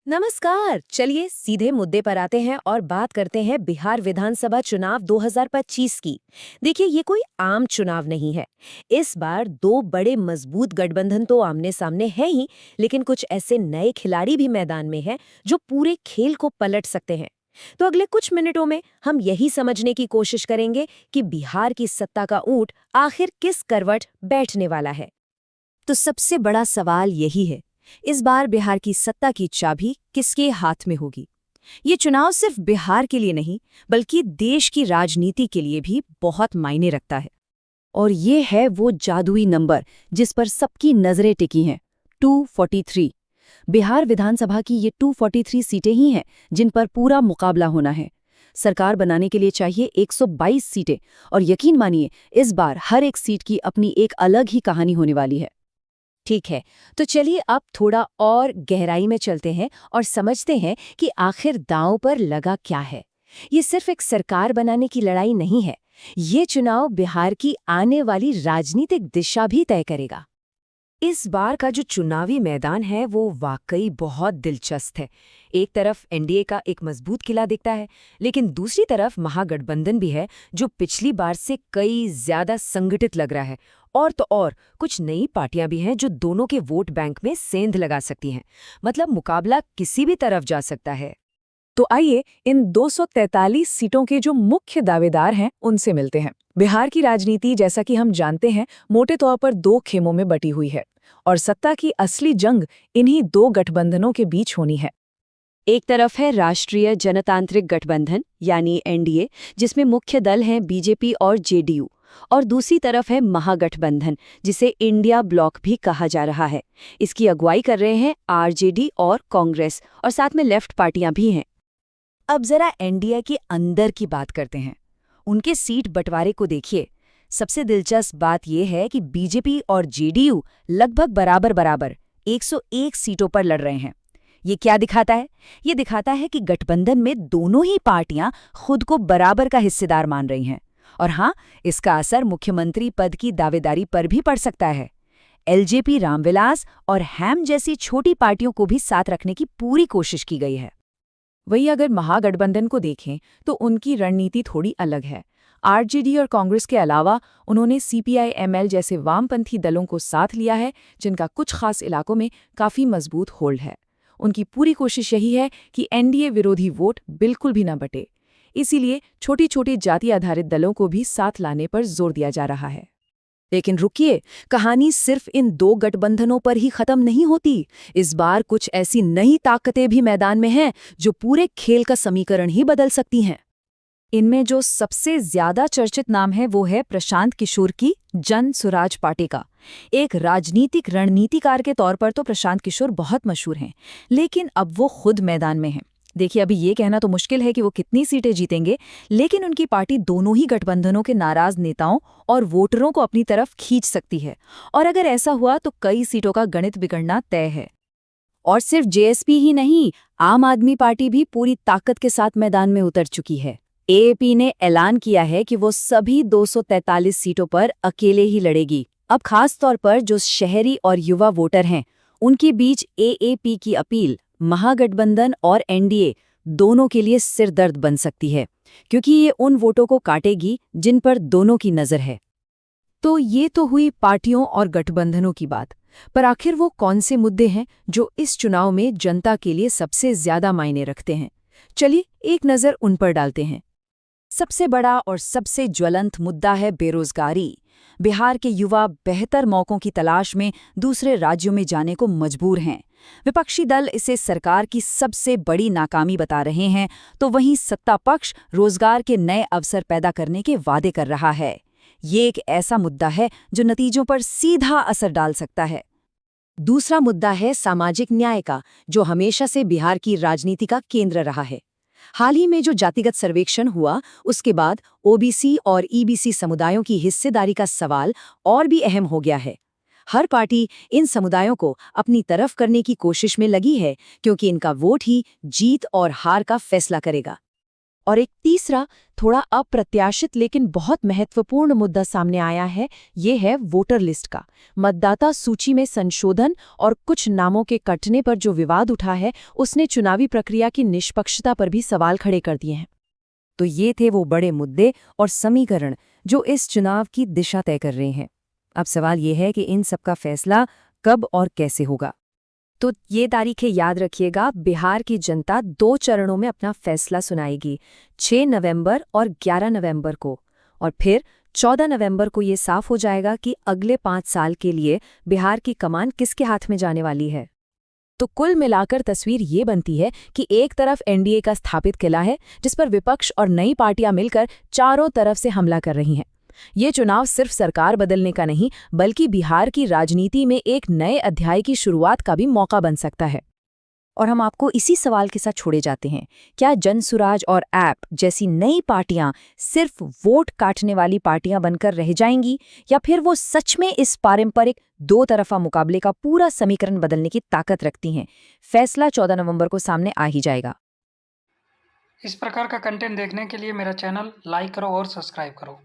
नमस्कार। चलिए सीधे मुद्दे पर आते हैं और बात करते हैं बिहार विधानसभा चुनाव 2025 की। देखिए, ये कोई आम चुनाव नहीं है। इस बार दो बड़े मजबूत गठबंधन तो आमने सामने हैं ही, लेकिन कुछ ऐसे नए खिलाड़ी भी मैदान में हैं जो पूरे खेल को पलट सकते हैं। तो अगले कुछ मिनटों में हम यही समझने की कोशिश करेंगे कि बिहार की सत्ता का ऊंट आखिर किस करवट बैठने वाला है। तो सबसे बड़ा सवाल यही है, इस बार बिहार की सत्ता की चाबी किसके हाथ में होगी। ये चुनाव सिर्फ बिहार के लिए नहीं, बल्कि देश की राजनीति के लिए भी बहुत मायने रखता है। और ये है वो जादुई नंबर जिस पर सबकी नजरें टिकी हैं, 243। बिहार विधानसभा की ये 243 सीटें ही हैं जिन पर पूरा मुकाबला होना है। सरकार बनाने के लिए चाहिए 122 सीटें, और यकीन मानिए इस बार हर एक सीट की अपनी एक अलग ही कहानी होने वाली है। ठीक है, तो चलिए अब थोड़ा और गहराई में चलते हैं और समझते हैं कि आखिर दांव पर लगा क्या है। ये सिर्फ एक सरकार बनाने की लड़ाई नहीं है, ये चुनाव बिहार की आने वाली राजनीतिक दिशा भी तय करेगा। इस बार का जो चुनावी मैदान है वो वाकई बहुत दिलचस्प है। एक तरफ एनडीए का एक मजबूत किला दिखता है, लेकिन दूसरी तरफ महागठबंधन भी है जो पिछली बार से कई ज्यादा संगठित लग रहा है। और तो और कुछ नई पार्टियां भी हैं जो दोनों के वोट बैंक में सेंध लगा सकती हैं। मतलब मुकाबला किसी भी तरफ जा सकता है। तो आइए इन 243 सीटों के जो मुख्य दावेदार हैं उनसे मिलते हैं। बिहार की राजनीति, जैसा कि हम जानते हैं, मोटे तौर पर दो खेमों में बटी हुई है, और सत्ता की असली जंग इन्हीं दो गठबंधनों के बीच होनी है। एक तरफ है राष्ट्रीय जनतांत्रिक गठबंधन यानी एनडीए, जिसमें मुख्य दल हैं बीजेपी और जेडीयू। और दूसरी तरफ है महागठबंधन, जिसे इंडिया ब्लॉक भी कहा जा रहा है। इसकी अगुवाई कर रहे हैं आरजेडी और कांग्रेस, और साथ में लेफ्ट पार्टियां भी हैं। अब जरा एनडीए के अंदर की बात करते हैं। उनके सीट बंटवारे को देखिए। सबसे दिलचस्प बात यह है कि बीजेपी और जेडीयू लगभग बराबर बराबर 101 सीटों पर लड़ रहे हैं। ये क्या दिखाता है? ये दिखाता है कि गठबंधन में दोनों ही पार्टियां खुद को बराबर का हिस्सेदार मान रही हैं। और हाँ, इसका असर मुख्यमंत्री पद की दावेदारी पर भी पड़ सकता है। एलजेपी, रामविलास और हैम जैसी छोटी पार्टियों को भी साथ रखने की पूरी कोशिश की गई है। वहीं अगर महागठबंधन को देखें तो उनकी रणनीति थोड़ी अलग है। आरजेडी और कांग्रेस के अलावा उन्होंने सीपीआई-एमएल जैसे वामपंथी दलों को साथ लिया है, जिनका कुछ खास इलाकों में काफी मजबूत होल्ड है। उनकी पूरी कोशिश यही है कि एनडीए विरोधी वोट बिल्कुल भी न बटे। इसीलिए छोटी छोटी जाति आधारित दलों को भी साथ लाने पर जोर दिया जा रहा है। लेकिन रुकिए, कहानी सिर्फ इन दो गठबंधनों पर ही खत्म नहीं होती। इस बार कुछ ऐसी नई ताकतें भी मैदान में हैं जो पूरे खेल का समीकरण ही बदल सकती हैं। इनमें जो सबसे ज्यादा चर्चित नाम है वो है प्रशांत किशोर की जन सुराज पार्टी का। एक राजनीतिक रणनीतिकार के तौर पर तो प्रशांत किशोर बहुत मशहूर हैं, लेकिन अब वो खुद मैदान में हैं। देखिए, अभी ये कहना तो मुश्किल है कि वो कितनी सीटें जीतेंगे, लेकिन उनकी पार्टी दोनों ही गठबंधनों के नाराज नेताओं और वोटरों को अपनी तरफ खींच सकती है। और अगर ऐसा हुआ तो कई सीटों का गणित बिगड़ना तय है। और सिर्फ जेएसपी ही नहीं, आम आदमी पार्टी भी पूरी ताकत के साथ मैदान में उतर चुकी है। एएपी ने ऐलान किया है कि वो सभी 243 सीटों पर अकेले ही लड़ेगी। अब खास तौर पर जो शहरी और युवा वोटर हैं, उनके बीच एएपी की अपील महागठबंधन और एनडीए दोनों के लिए सिरदर्द बन सकती है, क्योंकि ये उन वोटों को काटेगी जिन पर दोनों की नजर है। तो ये तो हुई पार्टियों और गठबंधनों की बात, पर आखिर वो कौन से मुद्दे हैं जो इस चुनाव में जनता के लिए सबसे ज्यादा मायने रखते हैं? चलिए एक नजर उन पर डालते हैं। सबसे बड़ा और सबसे ज्वलंत मुद्दा है बेरोजगारी। बिहार के युवा बेहतर मौकों की तलाश में दूसरे राज्यों में जाने को मजबूर हैं। विपक्षी दल इसे सरकार की सबसे बड़ी नाकामी बता रहे हैं, तो वहीं सत्ता पक्ष रोजगार के नए अवसर पैदा करने के वादे कर रहा है। ये एक ऐसा मुद्दा है जो नतीजों पर सीधा असर डाल सकता है। दूसरा मुद्दा है सामाजिक न्याय का, जो हमेशा से बिहार की राजनीति का केंद्र रहा है। हाल ही में जो जातिगत सर्वेक्षण हुआ, उसके बाद ओबीसी और ईबीसी समुदायों की हिस्सेदारी का सवाल और भी अहम हो गया है। हर पार्टी इन समुदायों को अपनी तरफ करने की कोशिश में लगी है, क्योंकि इनका वोट ही जीत और हार का फैसला करेगा। और एक तीसरा, थोड़ा अप्रत्याशित लेकिन बहुत महत्वपूर्ण मुद्दा सामने आया है, ये है वोटर लिस्ट का। मतदाता सूची में संशोधन और कुछ नामों के कटने पर जो विवाद उठा है, उसने चुनावी प्रक्रिया की निष्पक्षता पर भी सवाल खड़े कर दिए हैं। तो ये थे वो बड़े मुद्दे और समीकरण जो इस चुनाव की दिशा तय कर रहे हैं। अब सवाल ये है कि इन सब का फैसला कब और कैसे होगा। तो ये तारीखें याद रखिएगा, बिहार की जनता 2 चरणों में अपना फैसला सुनाएगी, 6 नवंबर और 11 नवंबर को। और फिर 14 नवंबर को ये साफ हो जाएगा कि अगले 5 साल के लिए बिहार की कमान किसके हाथ में जाने वाली है। तो कुल मिलाकर तस्वीर ये बनती है कि एक तरफ एनडीए का स्थापित किला है, जिस पर विपक्ष और नई पार्टियां मिलकर चारों तरफ से हमला कर रही हैं। ये चुनाव सिर्फ सरकार बदलने का नहीं, बल्कि बिहार की राजनीति में एक नए अध्याय की शुरुआत का भी मौका बन सकता है। और हम आपको इसी सवाल के साथ छोड़े जाते हैं, क्या जनसुराज और ऐप जैसी नई पार्टियां सिर्फ वोट काटने वाली पार्टियां बनकर रह जाएंगी, या फिर वो सच में इस पारंपरिक 2 तरफा मुकाबले का पूरा समीकरण बदलने की ताकत रखती हैं? फैसला 14 नवंबर को सामने आ ही जाएगा। इस प्रकार का कंटेंट देखने के लिए मेरा चैनल लाइक करो और सब्सक्राइब करो।